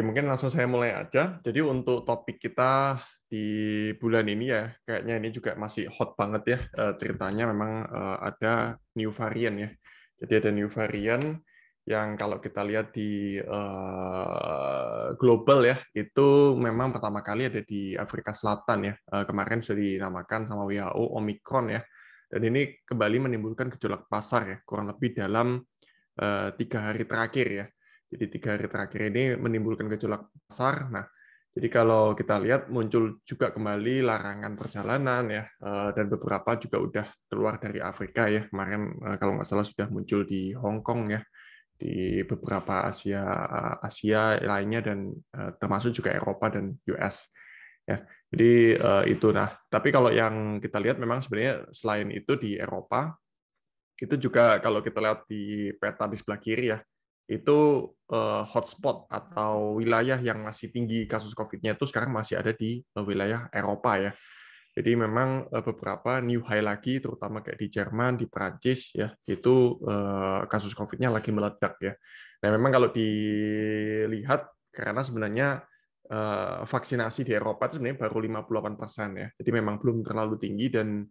mungkin langsung saya mulai aja. Jadi untuk topik kita di bulan ini ya, kayaknya ini juga masih hot banget ya ceritanya memang ada new variant ya. Jadi ada new variant yang kalau kita lihat di global ya, itu memang pertama kali ada di Afrika Selatan ya. Kemarin sudah dinamakan sama WHO Omicron ya. Dan ini kembali menimbulkan gejolak pasar ya, kurang lebih dalam 3 hari terakhir ya. Jadi 3 hari terakhir ini menimbulkan gejolak pasar. Nah, jadi kalau kita lihat muncul juga kembali larangan perjalanan ya, dan beberapa juga udah keluar dari Afrika ya. Kemarin kalau nggak salah sudah muncul di Hong Kong ya, di beberapa Asia lainnya dan termasuk juga Eropa dan US ya. Jadi itu. Nah, tapi kalau yang kita lihat memang sebenarnya selain itu di Eropa itu juga kalau kita lihat di peta di sebelah kiri ya, itu hotspot atau wilayah yang masih tinggi kasus COVID-nya itu sekarang masih ada di wilayah Eropa ya. Jadi memang beberapa new high lagi, terutama kayak di Jerman, di Prancis ya, itu kasus COVID-nya lagi meledak ya. Nah memang kalau dilihat karena sebenarnya vaksinasi di Eropa itu sebenarnya baru 58% ya. Jadi memang belum terlalu tinggi dan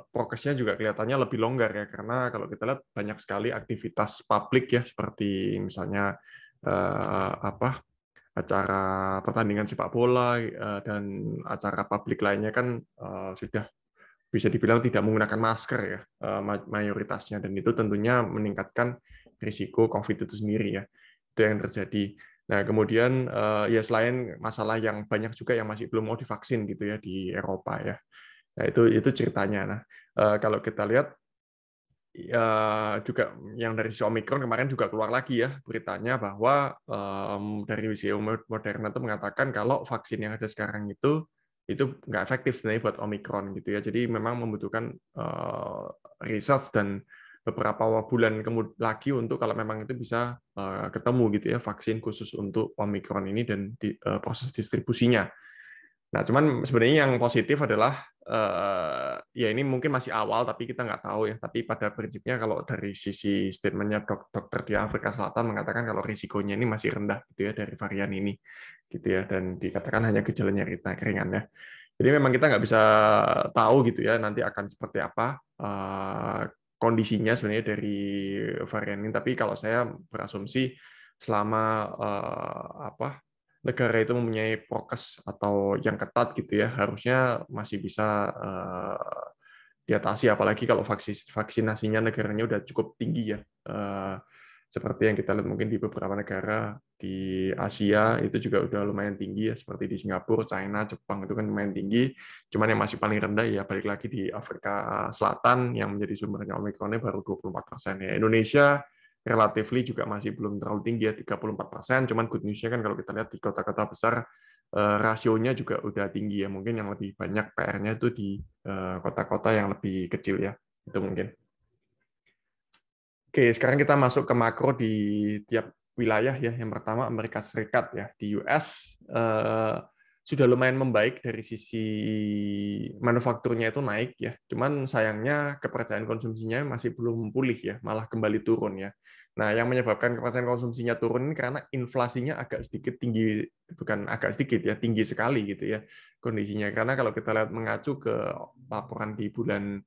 prokesnya juga kelihatannya lebih longgar ya, karena kalau kita lihat banyak sekali aktivitas publik ya, seperti misalnya apa acara pertandingan sepak bola dan acara publik lainnya kan sudah bisa dibilang tidak menggunakan masker ya mayoritasnya, dan itu tentunya meningkatkan risiko COVID itu sendiri ya, itu yang terjadi. Nah kemudian ya selain masalah yang banyak juga yang masih belum mau divaksin gitu ya di Eropa ya. Nah, itu ceritanya. Nah, kalau kita lihat ya, juga yang dari si Omicron kemarin juga keluar lagi ya beritanya bahwa dari WHO Moderna itu mengatakan kalau vaksin yang ada sekarang itu nggak efektif sebenarnya buat Omicron gitu ya. Jadi memang membutuhkan research dan beberapa bulan lagi untuk kalau memang itu bisa ketemu gitu ya vaksin khusus untuk Omicron ini dan proses distribusinya. Nah, cuman sebenarnya yang positif adalah ya ini mungkin masih awal, tapi kita nggak tahu ya. Tapi pada prinsipnya kalau dari sisi statementnya dokter di Afrika Selatan mengatakan kalau risikonya ini masih rendah gitu ya dari varian ini, gitu ya. Dan dikatakan hanya gejalanya ringan ya. Jadi memang kita nggak bisa tahu gitu ya nanti akan seperti apa kondisinya sebenarnya dari varian ini. Tapi kalau saya berasumsi selama apa negara itu mempunyai prokes atau yang ketat gitu ya, harusnya masih bisa diatasi, apalagi kalau vaksinasinya negaranya udah cukup tinggi ya. Seperti yang kita lihat mungkin di beberapa negara di Asia itu juga udah lumayan tinggi ya, seperti di Singapura, China, Jepang itu kan lumayan tinggi. Cuman yang masih paling rendah ya balik lagi di Afrika Selatan yang menjadi sumbernya Omicron-nya baru 24% ya. Indonesia relatively juga masih belum terlalu tinggi ya 34%. Cuman good news-nya kan kalau kita lihat di kota-kota besar rasionya juga udah tinggi ya. Mungkin yang lebih banyak PR-nya itu di kota-kota yang lebih kecil ya. Itu mungkin. Oke, sekarang kita masuk ke makro di tiap wilayah ya. Yang pertama Amerika Serikat ya. Di US sudah lumayan membaik dari sisi manufakturnya itu naik ya. Cuman sayangnya kepercayaan konsumsinya masih belum pulih ya, malah kembali turun ya. Nah, yang menyebabkan kepercayaan konsumsinya turun ini karena inflasinya agak sedikit tinggi, bukan agak sedikit ya, tinggi sekali gitu ya kondisinya. Karena kalau kita lihat mengacu ke laporan di bulan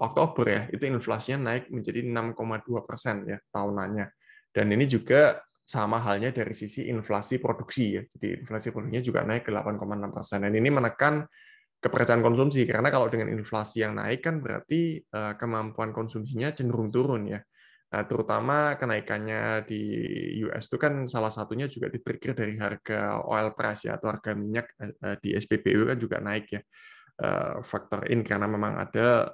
Oktober ya, itu inflasinya naik menjadi 6,2% ya tahunannya. Dan ini juga sama halnya dari sisi inflasi produksi ya. Jadi inflasi produksinya juga naik ke 8,6%. Dan ini menekan kepercayaan konsumsi, karena kalau dengan inflasi yang naik kan berarti kemampuan konsumsinya cenderung turun ya. Nah, terutama kenaikannya di US itu kan salah satunya juga di-trigger dari harga oil price ya, atau harga minyak di SPBU kan juga naik ya. Faktor in karena memang ada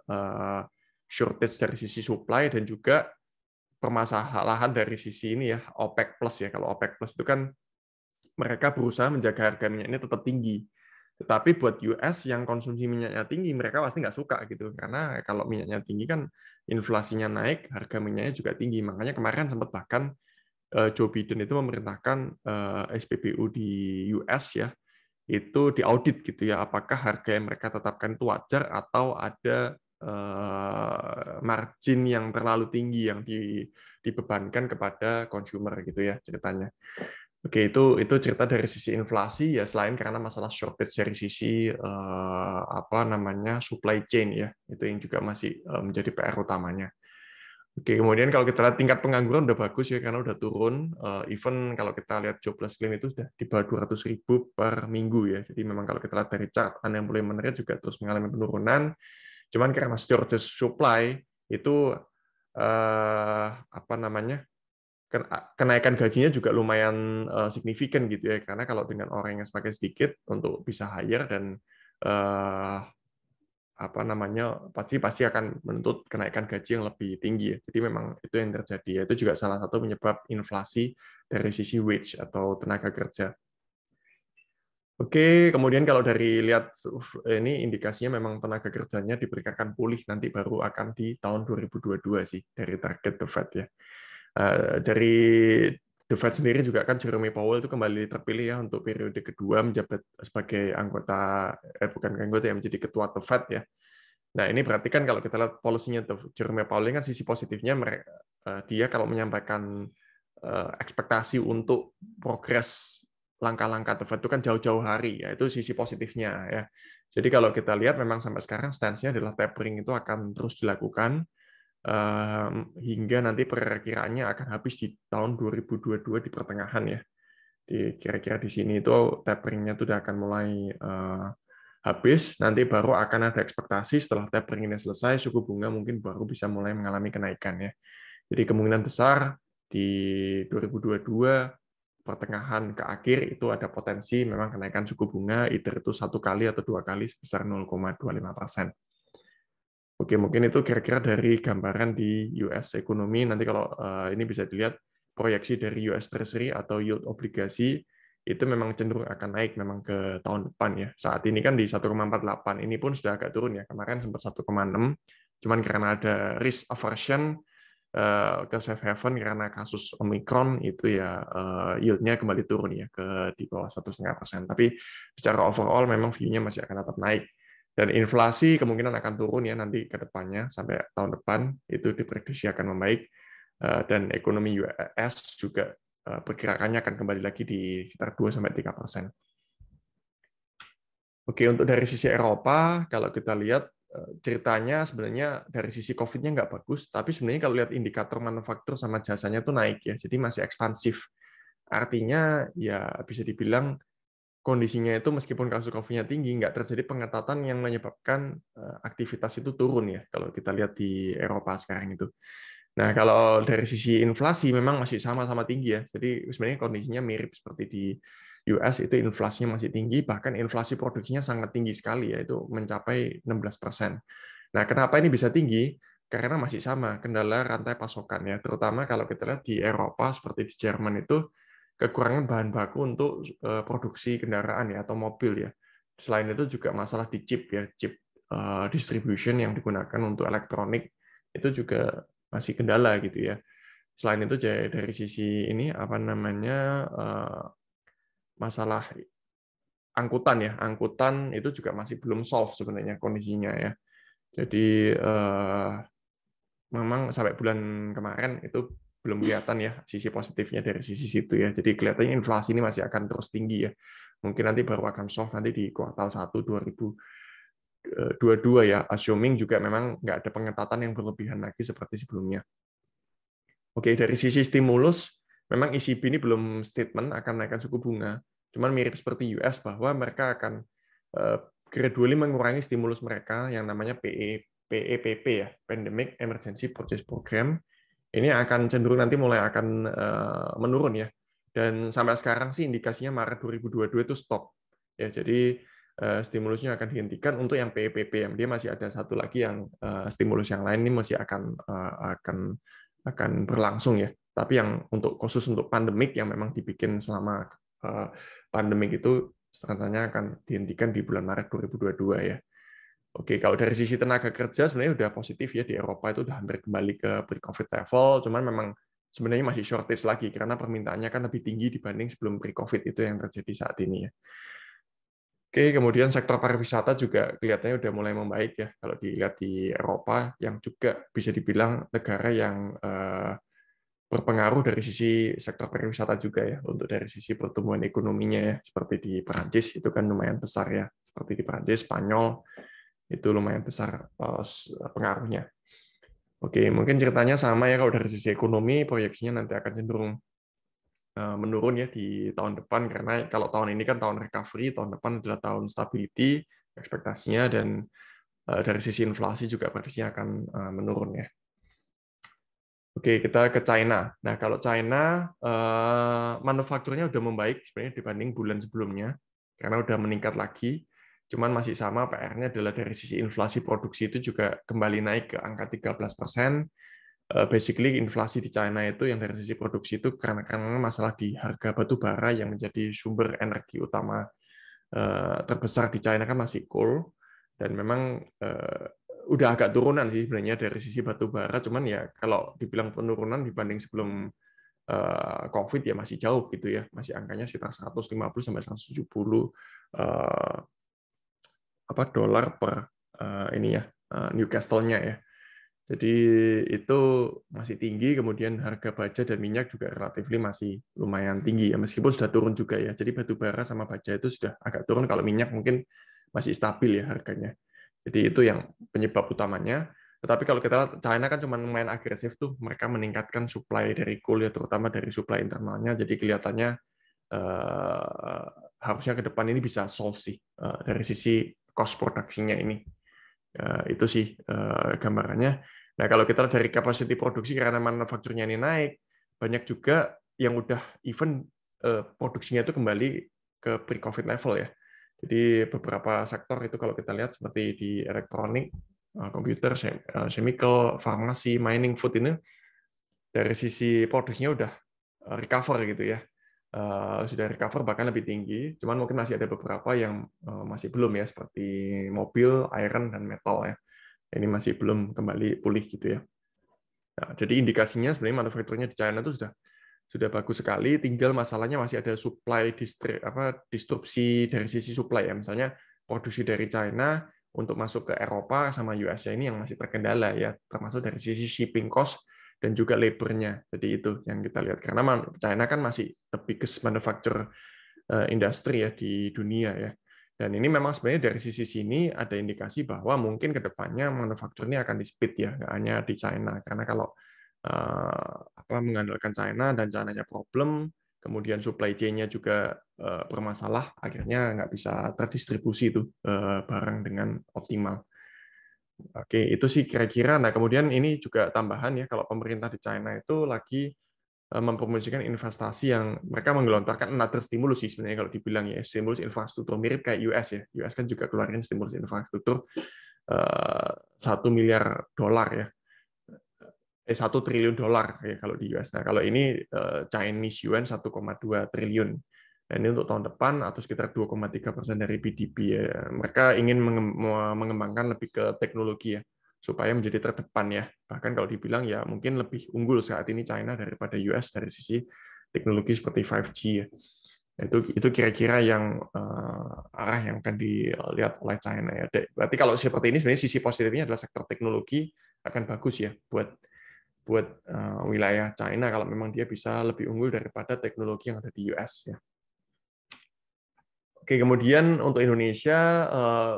shortage dari sisi supply dan juga permasalahan dari sisi ini ya, OPEC plus ya. Kalau OPEC plus itu kan mereka berusaha menjaga harga minyaknya tetap tinggi. Tetapi buat US yang konsumsi minyaknya tinggi, mereka pasti nggak suka gitu. Karena kalau minyaknya tinggi kan inflasinya naik, harga minyaknya juga tinggi. Makanya kemarin sempat bahkan Joe Biden itu memerintahkan SPBU di US ya, itu diaudit gitu ya, apakah harga yang mereka tetapkan itu wajar atau ada margin yang terlalu tinggi yang dibebankan kepada konsumer gitu ya ceritanya. Oke, itu cerita dari sisi inflasi ya, selain karena masalah shortage dari sisi apa namanya supply chain ya, itu yang juga masih menjadi PR utamanya. Oke, kemudian kalau kita lihat tingkat pengangguran udah bagus ya karena udah turun. Even kalau kita lihat jobless claim itu sudah di bawah 200.000 per minggu ya. Jadi memang kalau kita lihat dari chart unemployment rate juga terus mengalami penurunan. Cuman karena shortage supply itu apa namanya, kenaikan gajinya juga lumayan signifikan gitu ya, karena kalau dengan orang yang semakin sedikit untuk bisa hire dan apa namanya pasti pasti akan menuntut kenaikan gaji yang lebih tinggi ya. Jadi memang itu yang terjadi ya. Itu juga salah satu penyebab inflasi dari sisi wage atau tenaga kerja. Oke, kemudian kalau dari lihat ini indikasinya memang tenaga kerjanya diperkirakan pulih nanti baru akan di tahun 2022 sih dari target The Fed ya. Dari The Fed sendiri juga kan Jerome Powell itu kembali terpilih ya untuk periode kedua menjabat sebagai anggota bukan anggota yang menjadi ketua The Fed ya. Nah, ini berarti kan kalau kita lihat polisinya Jerome Powell ini kan sisi positifnya dia kalau menyampaikan ekspektasi untuk progres langkah-langkah The Fed itu kan jauh-jauh hari, ya itu sisi positifnya ya. Jadi kalau kita lihat memang sampai sekarang stance-nya adalah tapering itu akan terus dilakukan hingga nanti perkiraannya akan habis di tahun 2022 di pertengahan ya. Kira-kira di sini itu taperingnya itu udah akan mulai habis, nanti baru akan ada ekspektasi setelah tapering ini selesai, suku bunga mungkin baru bisa mulai mengalami kenaikan ya. Jadi kemungkinan besar di 2022 pertengahan ke akhir itu ada potensi memang kenaikan suku bunga, either itu 1 kali atau 2 kali sebesar 0,25%. Oke, mungkin itu kira-kira dari gambaran di US ekonomi. Nanti kalau ini bisa dilihat proyeksi dari US Treasury atau yield obligasi itu memang cenderung akan naik memang ke tahun depan ya. Saat ini kan di 1,48, ini pun sudah agak turun ya. Kemarin sempat 1,6, cuman karena ada risk aversion ke safe haven karena kasus Omicron itu ya yield-nya kembali turun ya ke di bawah 1,5%. Tapi secara overall memang view-nya masih akan tetap naik. Dan inflasi kemungkinan akan turun ya nanti ke depannya sampai tahun depan itu diprediksi akan membaik dan ekonomi US juga perkirakannya akan kembali lagi di sekitar 2-3%. Oke, untuk dari sisi Eropa, kalau kita lihat ceritanya sebenarnya dari sisi COVID-nya nggak bagus, tapi sebenarnya kalau lihat indikator manufaktur sama jasanya tuh naik ya, jadi masih ekspansif. Artinya ya bisa dibilang kondisinya itu meskipun kasus COVID-nya tinggi, nggak terjadi pengetatan yang menyebabkan aktivitas itu turun ya, kalau kita lihat di Eropa sekarang itu. Nah, kalau dari sisi inflasi memang masih sama-sama tinggi ya. Jadi sebenarnya kondisinya mirip seperti di US, itu inflasinya masih tinggi, bahkan inflasi produksinya sangat tinggi sekali, yaitu mencapai 16%. Nah, kenapa ini bisa tinggi? Karena masih sama, kendala rantai pasokan ya. Terutama kalau kita lihat di Eropa, seperti di Jerman itu, kekurangan bahan baku untuk produksi kendaraan ya, atau mobil ya. Selain itu juga masalah di chip ya, chip distribution yang digunakan untuk elektronik, itu juga masih kendala gitu ya. Selain itu dari sisi ini apa namanya masalah angkutan ya, angkutan itu juga masih belum solve sebenarnya kondisinya ya. Jadi memang sampai bulan kemarin itu belum kelihatan ya sisi positifnya dari sisi situ ya. Jadi kelihatannya inflasi ini masih akan terus tinggi ya. Mungkin nanti baru akan solve nanti di kuartal 1 2022 ya, assuming juga memang nggak ada pengetatan yang berlebihan lagi seperti sebelumnya. Oke, dari sisi stimulus, memang ECB ini belum statement akan naikkan suku bunga. Cuman mirip seperti US bahwa mereka akan gradually mengurangi stimulus mereka yang namanya PEPP ya, Pandemic Emergency Purchase Program. Ini akan cenderung nanti mulai akan menurun ya. Dan sampai sekarang sih indikasinya Maret 2022 itu stop. Ya, jadi stimulusnya akan dihentikan untuk yang PEPP. Dia masih ada satu lagi yang stimulus yang lain ini masih akan berlangsung ya. Tapi yang untuk khusus untuk pandemik yang memang dibikin selama pandemik itu rencananya akan dihentikan di bulan Maret 2022 ya. Oke, kalau dari sisi tenaga kerja sebenarnya udah positif ya, di Eropa itu udah hampir kembali ke pre-COVID level, cuman memang sebenarnya masih shortage lagi karena permintaannya kan lebih tinggi dibanding sebelum pre-COVID itu yang terjadi saat ini ya. Oke, kemudian sektor pariwisata juga kelihatannya udah mulai membaik ya kalau dilihat di Eropa yang juga bisa dibilang negara yang berpengaruh dari sisi sektor pariwisata juga ya, untuk dari sisi pertumbuhan ekonominya ya, seperti di Perancis itu kan lumayan besar ya, seperti di Perancis, Spanyol itu lumayan besar pengaruhnya. Oke, mungkin ceritanya sama ya kalau dari sisi ekonomi proyeksinya nanti akan cenderung menurun ya di tahun depan karena kalau tahun ini kan tahun recovery, tahun depan adalah tahun stability ekspektasinya dan dari sisi inflasi juga prediksinya akan menurun ya. Oke, kita ke China. Nah, kalau China, manufakturnya udah membaik sebenarnya dibanding bulan sebelumnya, karena udah meningkat lagi. Cuman masih sama, PR-nya adalah dari sisi inflasi produksi itu juga kembali naik ke angka 13%. Basically, inflasi di China itu yang dari sisi produksi itu karena masalah di harga batu bara yang menjadi sumber energi utama terbesar di China kan masih coal, dan memang udah agak turunan sih sebenarnya dari sisi batu bara, cuman ya kalau dibilang penurunan dibanding sebelum COVID ya masih jauh gitu ya, masih angkanya sekitar 150 sampai 170 dolar per ini ya Newcastle-nya ya. Jadi itu masih tinggi, kemudian harga baja dan minyak juga relatif masih lumayan tinggi ya, meskipun sudah turun juga ya. Jadi batu bara sama baja itu sudah agak turun, kalau minyak mungkin masih stabil ya harganya. Jadi itu yang penyebab utamanya. Tetapi kalau kita lihat China kan cuma main agresif tuh, mereka meningkatkan supply dari coal ya, terutama dari supply internalnya. Jadi kelihatannya harusnya ke depan ini bisa solve sih dari sisi cost produksinya ini. Itu sih gambarannya. Nah, kalau kita dari capacity produksi karena manufakturnya ini naik, banyak juga yang udah even produksinya itu kembali ke pre-COVID level ya. Jadi beberapa sektor itu kalau kita lihat seperti di elektronik, komputer, chemical, farmasi, mining, food ini dari sisi produksinya udah recover gitu ya. Sudah recover bahkan lebih tinggi, cuman mungkin masih ada beberapa yang masih belum ya, seperti mobil, iron, dan metal ya. Ini masih belum kembali pulih gitu ya. Nah, jadi indikasinya sebenarnya manufakturnya di China itu sudah bagus sekali, tinggal masalahnya masih ada supply disrupsi dari sisi supply ya. Misalnya produksi dari China untuk masuk ke Eropa sama US ini yang masih terkendala ya, termasuk dari sisi shipping cost dan juga labor-nya. Jadi itu yang kita lihat karena China kan masih the biggest manufacturer industri ya di dunia ya. Dan ini memang sebenarnya dari sisi sini ada indikasi bahwa mungkin ke depannya manufaktur ini akan di-split ya, nggak hanya di China. Karena kalau mengandalkan China dan China-nya problem, kemudian supply chain-nya juga bermasalah, akhirnya nggak bisa terdistribusi itu barang dengan optimal. Oke, itu sih kira-kira. Nah, kemudian ini juga tambahan ya, kalau pemerintah di China itu lagi mempromosikan investasi yang mereka menggelontorkan another stimulus sih sebenarnya kalau dibilang ya, stimulus infrastruktur mirip kayak US ya. US kan juga keluarin stimulus infrastruktur 1 miliar dolar ya. 1 triliun dolar ya kalau di US. Nah, kalau ini Chinese yuan 1,2 triliun. Dan ini untuk tahun depan atau sekitar 2,3% dari PDB ya. Mereka ingin mengembangkan lebih ke teknologi ya, supaya menjadi terdepan ya. Bahkan kalau dibilang ya mungkin lebih unggul saat ini China daripada US dari sisi teknologi seperti 5G ya. Itu kira-kira yang arah yang akan dilihat oleh China ya. Berarti kalau seperti ini sebenarnya sisi positifnya adalah sektor teknologi akan bagus ya buat wilayah China kalau memang dia bisa lebih unggul daripada teknologi yang ada di US ya. Oke, kemudian untuk Indonesia,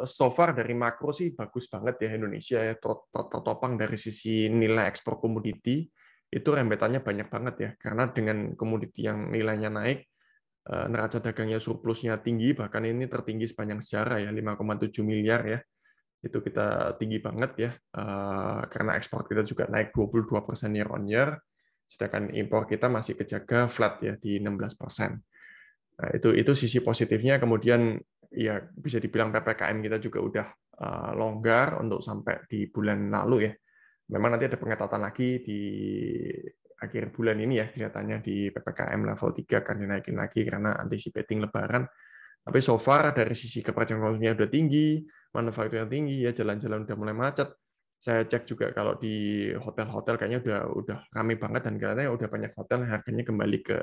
so far dari makro sih bagus banget ya Indonesia ya, tertopang dari sisi nilai ekspor komoditi, itu rembetannya banyak banget ya, karena dengan komoditi yang nilainya naik, neraca dagangnya surplusnya tinggi, bahkan ini tertinggi sepanjang sejarah ya, 5,7 miliar ya, itu kita tinggi banget ya, karena ekspor kita juga naik 22% year on year, sedangkan impor kita masih kejaga flat ya di 16%. Nah, itu sisi positifnya. Kemudian ya bisa dibilang PPKM kita juga udah longgar untuk sampai di bulan lalu ya. Memang nanti ada pengetatan lagi di akhir bulan ini ya, kelihatannya di PPKM level 3 akan dinaikin lagi karena anticipating lebaran. Tapi so far dari sisi kepercayaan konsumennya udah tinggi, manufakturnya tinggi ya, jalan-jalan udah mulai macet. Saya cek juga kalau di hotel-hotel kayaknya udah ramai banget dan kelihatannya udah banyak hotel yang harganya kembali ke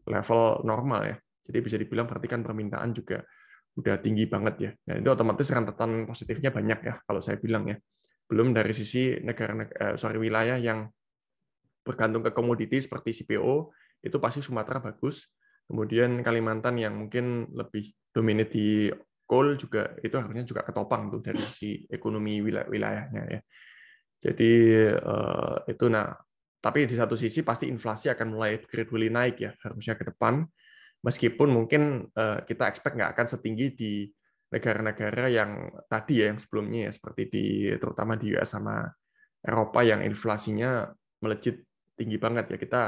level normal ya. Jadi bisa dibilang berarti kan permintaan juga udah tinggi banget ya. Nah, itu otomatis rentetan positifnya banyak ya kalau saya bilang ya. Belum dari sisi wilayah yang bergantung ke komoditi seperti CPO, itu pasti Sumatera bagus. Kemudian Kalimantan yang mungkin lebih dominate di coal juga itu harusnya juga ketopang tuh dari sisi ekonomi wilayahnya ya. Jadi itu tapi di satu sisi pasti inflasi akan mulai gradually naik ya harusnya ke depan. Meskipun mungkin kita expect nggak akan setinggi di negara-negara yang tadi ya yang sebelumnya ya seperti terutama di US sama Eropa yang inflasinya melejit tinggi banget ya, kita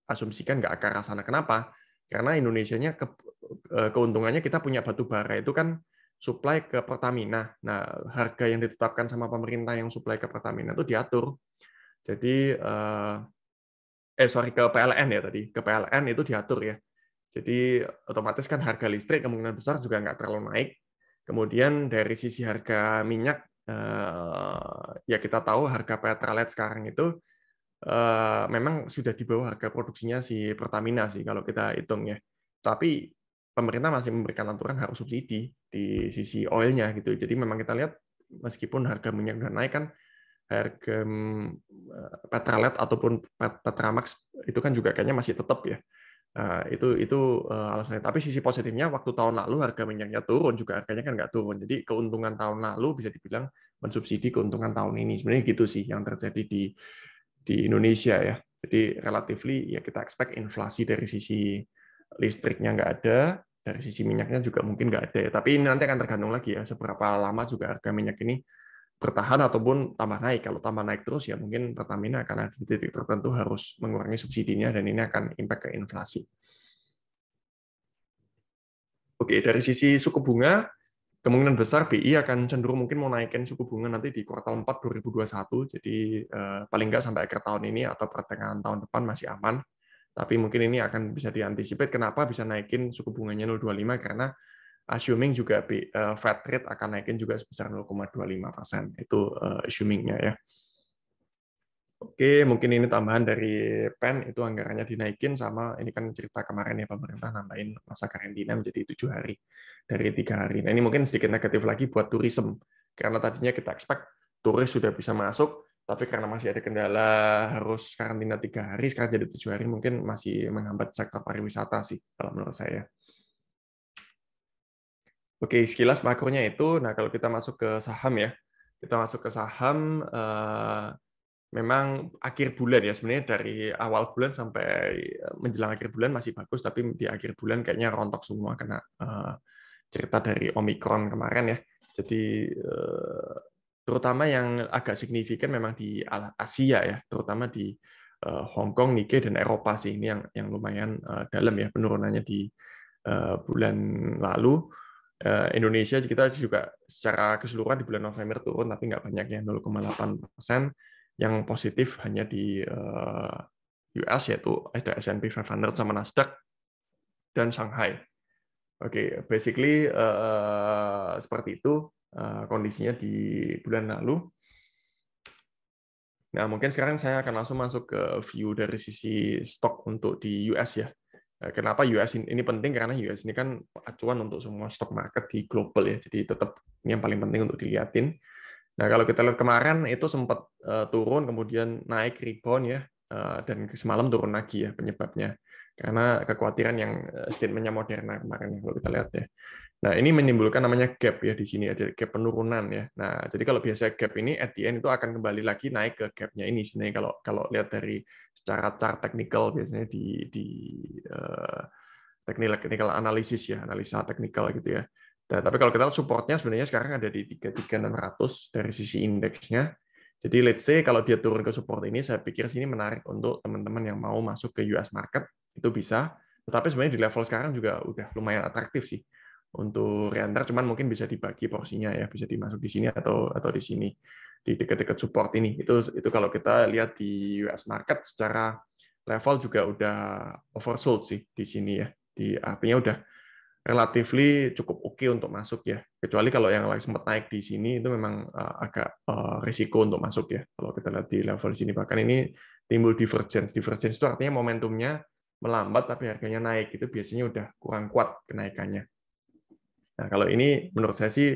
asumsikan nggak ke arah sana. Kenapa? Karena Indonesianya keuntungannya kita punya batu bara itu kan supply ke Pertamina. Nah, harga yang ditetapkan sama pemerintah yang supply ke Pertamina itu diatur. Jadi ke PLN ya tadi, ke PLN itu diatur ya. Jadi otomatis kan harga listrik kemungkinan besar juga nggak terlalu naik. Kemudian dari sisi harga minyak, ya kita tahu harga Petrolhead sekarang itu memang sudah di bawah harga produksinya si Pertamina sih kalau kita hitung ya. Tapi pemerintah masih memberikan aturan harus subsidi di sisi oilnya gitu. Jadi memang kita lihat meskipun harga minyak udah naik kan harga Petrolhead ataupun Petramax itu kan juga kayaknya masih tetap ya. Itu alasannya. Tapi sisi positifnya waktu tahun lalu harga minyaknya turun juga harganya kan nggak turun. Jadi keuntungan tahun lalu bisa dibilang mensubsidi keuntungan tahun ini. Sebenarnya gitu sih yang terjadi di Indonesia ya. Jadi relatively ya kita expect inflasi dari sisi listriknya nggak ada, dari sisi minyaknya juga mungkin nggak ada ya. Tapi ini nanti akan tergantung lagi ya seberapa lama juga harga minyak ini bertahan ataupun tambah naik. Kalau tambah naik terus ya mungkin Pertamina akan ada di titik tertentu harus mengurangi subsidinya dan ini akan impact ke inflasi. Oke, dari sisi suku bunga, kemungkinan besar BI akan cenderung mungkin mau naikin suku bunga nanti di kuartal 4 2021. Jadi paling nggak sampai akhir tahun ini atau pertengahan tahun depan masih aman. Tapi mungkin ini akan bisa diantisipasi. Kenapa bisa naikin suku bunganya 0,25? Karena assuming juga Fed rate akan naikin juga sebesar 0,25%. Itu assuming-nya ya. Oke, mungkin ini tambahan dari PEN, itu anggarannya dinaikin sama, ini kan cerita kemarin ya, pemerintah nambahin masa karantina menjadi 7 hari, dari 3 hari. Nah ini mungkin sedikit negatif lagi buat tourism, karena tadinya kita expect turis sudah bisa masuk, tapi karena masih ada kendala harus karantina 3 hari, sekarang jadi 7 hari, mungkin masih menghambat sektor pariwisata sih, kalau menurut saya. Oke, sekilas makronya itu, nah kalau kita masuk ke saham ya, kita masuk ke saham, memang akhir bulan ya sebenarnya dari awal bulan sampai menjelang akhir bulan masih bagus, tapi di akhir bulan kayaknya rontok semua karena cerita dari Omicron kemarin ya. Jadi terutama yang agak signifikan memang di Asia ya, terutama di Hong Kong, Nikkei dan Eropa sih ini yang lumayan dalam ya penurunannya di bulan lalu. Indonesia kita juga secara keseluruhan di bulan November turun tapi nggak banyak ya 0,8%. Yang positif hanya di US yaitu ada S&P 500 sama Nasdaq dan Shanghai. Oke, basically seperti itu kondisinya di bulan lalu. Nah, mungkin sekarang saya akan langsung masuk ke view dari sisi stok untuk di US ya. Kenapa US ini penting? Karena US ini kan acuan untuk semua stock market di global ya. Jadi tetap ini yang paling penting untuk dilihatin. Nah, kalau kita lihat kemarin itu sempat turun, kemudian naik rebound ya, dan semalam turun lagi ya penyebabnya. Karena kekhawatiran yang statementnya Moderna kemarin kalau kita lihat ya. Nah, ini menimbulkan namanya gap ya di sini ada gap penurunan ya. Nah, jadi kalau biasa gap ini at the end itu akan kembali lagi naik ke gapnya ini sebenarnya kalau lihat dari secara chart technical biasanya di technical analysis ya, analisa teknikal gitu ya. Nah, tapi kalau kita lihat supportnya sebenarnya sekarang ada di 33.600 dari sisi indeksnya. Jadi let's say kalau dia turun ke support ini, saya pikir sini menarik untuk teman-teman yang mau masuk ke US market, itu bisa. Tetapi sebenarnya di level sekarang juga udah lumayan atraktif sih untuk reenter, cuman mungkin bisa dibagi porsinya ya, bisa dimasuk di sini atau di sini di dekat-dekat support ini. Itu kalau kita lihat di US market secara level juga udah oversold sih di sini ya. Artinya udah relatively cukup oke untuk masuk ya. Kecuali kalau yang lagi sempat naik di sini itu memang agak risiko untuk masuk ya. Kalau kita lihat di level di sini bahkan ini timbul divergence. Divergence itu artinya momentumnya melambat tapi harganya naik. Itu biasanya udah kurang kuat kenaikannya. Nah, kalau ini menurut saya sih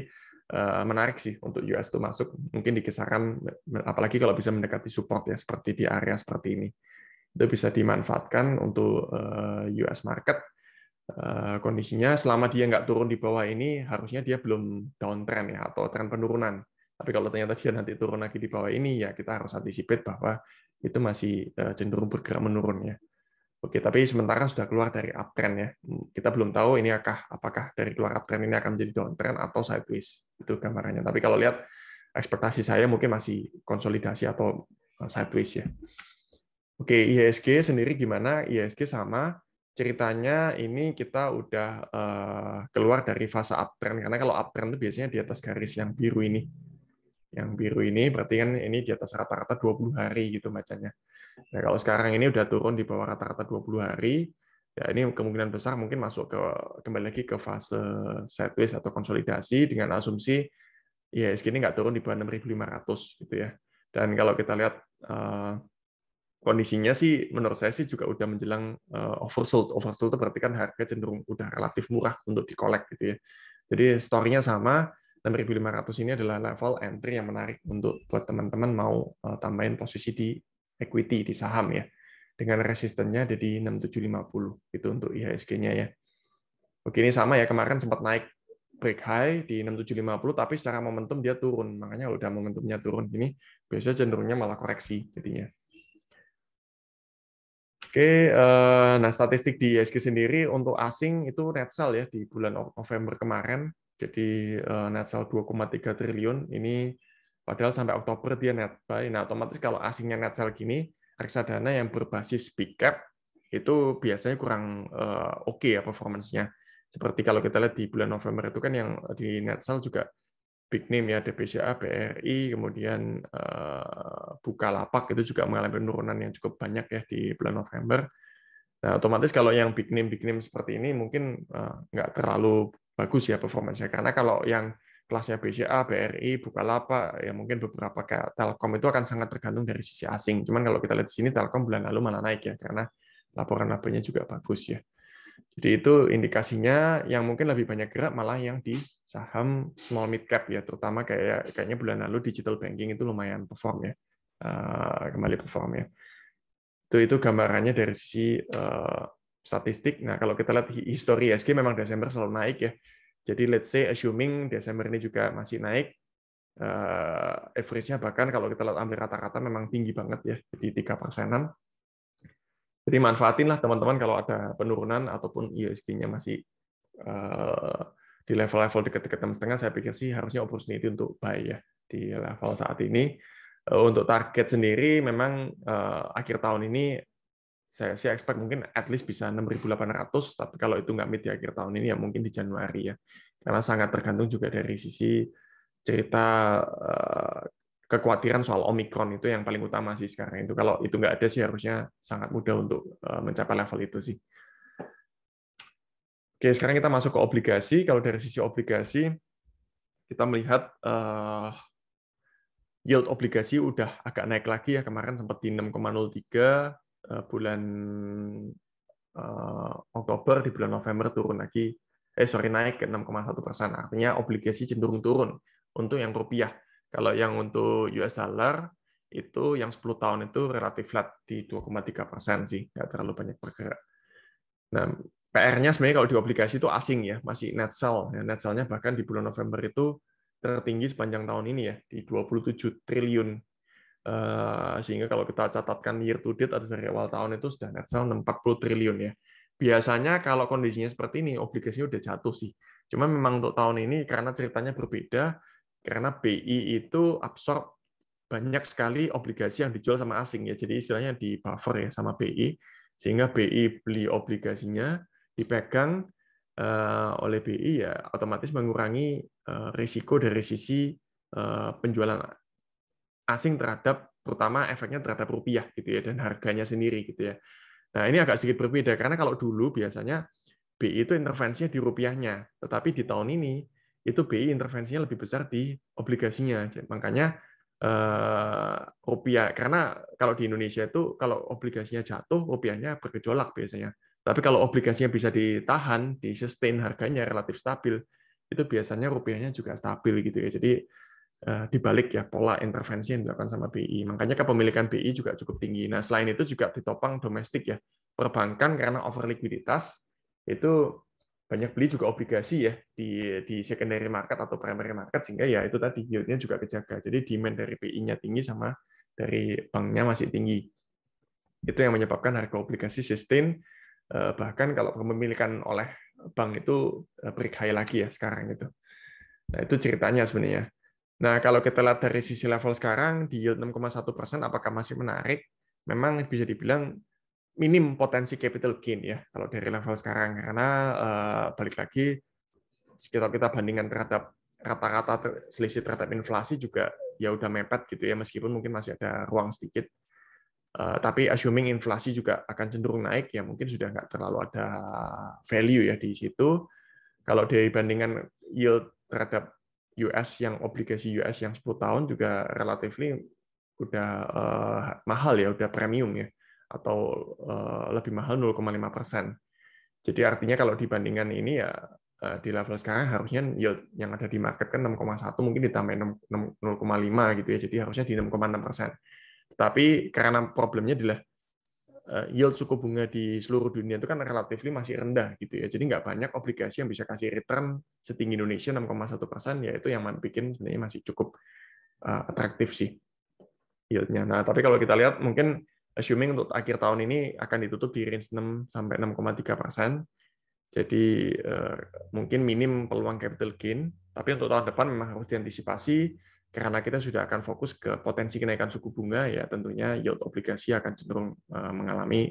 menarik sih untuk US itu masuk. Mungkin di kisaran apalagi kalau bisa mendekati support ya seperti di area seperti ini. itu bisa dimanfaatkan untuk US market. Kondisinya selama dia nggak turun di bawah ini, harusnya dia belum downtrend ya, atau tren penurunan. Tapi kalau ternyata dia nanti turun lagi di bawah ini, ya kita harus anticipate bahwa itu masih cenderung bergerak menurun ya. Oke, tapi sementara sudah keluar dari uptrend ya. Kita belum tahu ini apakah dari keluar uptrend ini akan menjadi downtrend atau sideways. Itu gambarannya. Tapi kalau lihat ekspektasi saya mungkin masih konsolidasi atau sideways ya. Oke, IHSG sendiri gimana? IHSG sama ceritanya, ini kita udah keluar dari fase uptrend, karena kalau uptrend itu biasanya di atas garis yang biru ini. Yang biru ini berarti kan ini di atas rata-rata 20 hari gitu bacanya. Nah, kalau sekarang ini udah turun di bawah rata-rata 20 hari, ya ini kemungkinan besar mungkin masuk kembali lagi ke fase sideways atau konsolidasi dengan asumsi IHSG ini nggak turun di bawah 6.500 gitu ya. Dan kalau kita lihat kondisinya sih, menurut saya sih juga udah menjelang oversold. Oversold itu berarti kan harga cenderung udah relatif murah untuk di-collect gitu ya. Jadi story-nya sama, 6.500 ini adalah level entry yang menarik untuk buat teman-teman mau tambahin posisi di equity, di saham ya. Dengan resistennya ada di 6.750 itu untuk IHSG-nya ya. Oke, ini sama ya, kemarin sempat naik break high di 6.750, tapi secara momentum dia turun. Makanya udah momentumnya turun ini, biasanya cenderungnya malah koreksi jadinya. Oke, nah statistik di IHSG sendiri untuk asing itu net sell ya di bulan November kemarin, jadi net sell 2,3 triliun, ini padahal sampai Oktober dia net buy. Nah, otomatis kalau asingnya net sell gini, reksadana yang berbasis big cap itu biasanya kurang oke ya performance-nya. Seperti kalau kita lihat di bulan November itu kan yang di net sell juga big name ya, ada BCA, BRI, kemudian Bukalapak itu juga mengalami penurunan yang cukup banyak ya di bulan November. Nah, otomatis kalau yang big name seperti ini mungkin nggak terlalu bagus ya performanya, karena kalau yang kelasnya BCA, BRI, Bukalapak, ya mungkin beberapa kayak Telkom itu akan sangat tergantung dari sisi asing. Cuman kalau kita lihat di sini Telkom bulan lalu malah naik ya, karena laporan labanya juga bagus ya. Jadi itu indikasinya yang mungkin lebih banyak gerak malah yang di saham small mid cap ya, terutama kayaknya bulan lalu digital banking itu lumayan perform ya, kembali perform ya. Itu gambarannya dari sisi statistik. Nah, kalau kita lihat history IHSG memang Desember selalu naik ya. Jadi let's say assuming Desember ini juga masih naik, average-nya bahkan kalau kita lihat ambil rata-rata memang tinggi banget ya, jadi 3%-an. Jadi manfaatinlah teman-teman kalau ada penurunan ataupun IHSG-nya masih di level-level dekat-dekat 6,5, saya pikir sih harusnya opportunity untuk buy ya di level saat ini. Untuk target sendiri memang akhir tahun ini saya expect mungkin at least bisa 6.800, tapi kalau itu nggak meet di akhir tahun ini ya mungkin di Januari ya. Karena sangat tergantung juga dari sisi cerita kekhawatiran soal Omicron, itu yang paling utama sih sekarang itu. Kalau itu nggak ada sih harusnya sangat mudah untuk mencapai level itu sih. Oke, sekarang kita masuk ke obligasi. Kalau dari sisi obligasi, kita melihat yield obligasi udah agak naik lagi ya. Kemarin sempat di 6,03, bulan Oktober, di bulan November turun lagi, naik ke 6,1%. Artinya obligasi cenderung turun untuk yang rupiah. Kalau yang untuk US dollar, itu yang 10 tahun itu relatif flat di 2,3% sih, nggak terlalu banyak bergerak. Nah, PR-nya sebenarnya kalau di obligasi itu asing ya, masih net sell. Net sell-nya bahkan di bulan November itu tertinggi sepanjang tahun ini ya, di 27 triliun. Sehingga kalau kita catatkan year to date atau dari awal tahun itu sudah net sell 40 triliun ya. Biasanya kalau kondisinya seperti ini, obligasinya udah jatuh sih. Cuma memang untuk tahun ini karena ceritanya berbeda, karena BI itu absorb banyak sekali obligasi yang dijual sama asing ya. Jadi istilahnya di buffer ya sama BI, sehingga BI beli obligasinya dipegang oleh BI ya otomatis mengurangi risiko dari sisi penjualan asing terhadap, terutama efeknya terhadap rupiah gitu ya, dan harganya sendiri gitu ya. Nah, ini agak sedikit berbeda karena kalau dulu biasanya BI itu intervensinya di rupiahnya, tetapi di tahun ini itu BI intervensinya lebih besar di obligasinya. Makanya rupiah, karena kalau di Indonesia itu kalau obligasinya jatuh, rupiahnya bergejolak biasanya. Tapi kalau obligasinya bisa ditahan, di sustain harganya relatif stabil, itu biasanya rupiahnya juga stabil gitu ya. Jadi dibalik ya pola intervensi yang dilakukan sama BI. Makanya kepemilikan BI juga cukup tinggi. Nah, selain itu juga ditopang domestik ya. Perbankan karena over likuiditas itu banyak beli juga obligasi ya di secondary market atau primary market, sehingga ya itu tadi yield-nya juga kejaga. Jadi demand dari BI-nya tinggi sama dari banknya masih tinggi. Itu yang menyebabkan harga obligasi sustain, bahkan kalau kepemilikan oleh bank itu break high lagi ya sekarang itu. Nah, itu ceritanya sebenarnya. Nah, kalau kita lihat dari sisi level sekarang, di yield 6,1%, apakah masih menarik? Memang bisa dibilang minim potensi capital gain ya, kalau dari level sekarang. Karena balik lagi, kalau kita bandingkan terhadap rata-rata selisih terhadap inflasi juga ya udah mepet gitu ya, meskipun mungkin masih ada ruang sedikit. Tapi assuming inflasi juga akan cenderung naik, ya mungkin sudah nggak terlalu ada value ya di situ. Kalau dibandingkan yield terhadap US yang obligasi US yang 10 tahun juga relatively udah mahal ya, udah premium ya, atau lebih mahal 0,5%. Jadi artinya kalau dibandingkan ini ya di level sekarang harusnya yield yang ada di market kan 6,1 mungkin ditambah 0,5 gitu ya, jadi harusnya di 6,6%. Tapi karena problemnya adalah yield suku bunga di seluruh dunia itu kan relatif masih rendah gitu ya. Jadi nggak banyak obligasi yang bisa kasih return setinggi Indonesia 6,1%, ya itu yang bikin sebenarnya masih cukup atraktif sih yield-nya. Nah, tapi kalau kita lihat mungkin assuming untuk akhir tahun ini akan ditutup di range 6 sampai 6,3%. Jadi mungkin minim peluang capital gain, tapi untuk tahun depan memang harus diantisipasi karena kita sudah akan fokus ke potensi kenaikan suku bunga, ya tentunya yield obligasi akan cenderung mengalami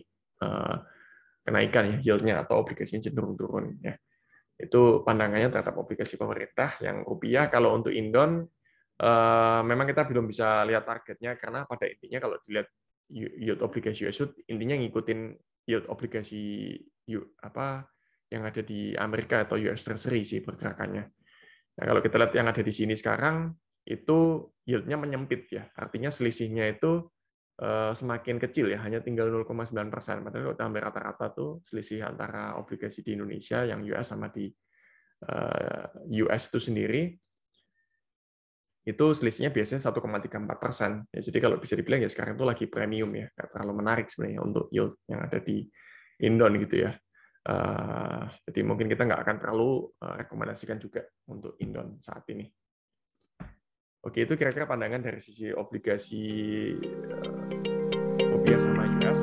kenaikan ya yield-nya, atau obligasinya cenderung turun ya. Itu pandangannya terhadap obligasi pemerintah yang rupiah. Kalau untuk Indon memang kita belum bisa lihat targetnya karena pada intinya kalau dilihat yield obligasi US intinya ngikutin yield obligasi yang ada di Amerika atau US Treasury sih pergerakannya. Nah, kalau kita lihat yang ada di sini sekarang, itu yield-nya menyempit ya. Artinya selisihnya itu semakin kecil ya, hanya tinggal 0,9%. Padahal kalau hampir rata-rata tuh selisih antara obligasi di Indonesia yang US sama di US itu sendiri, itu selisihnya biasanya 1,34%. Ya, jadi kalau bisa dibilang ya sekarang itu lagi premium ya, nggak terlalu menarik sebenarnya untuk yield yang ada di Indon gitu ya. Jadi mungkin kita nggak akan terlalu rekomendasikan juga untuk Indon saat ini. Oke, itu kira-kira pandangan dari sisi obligasi rupiah sama US.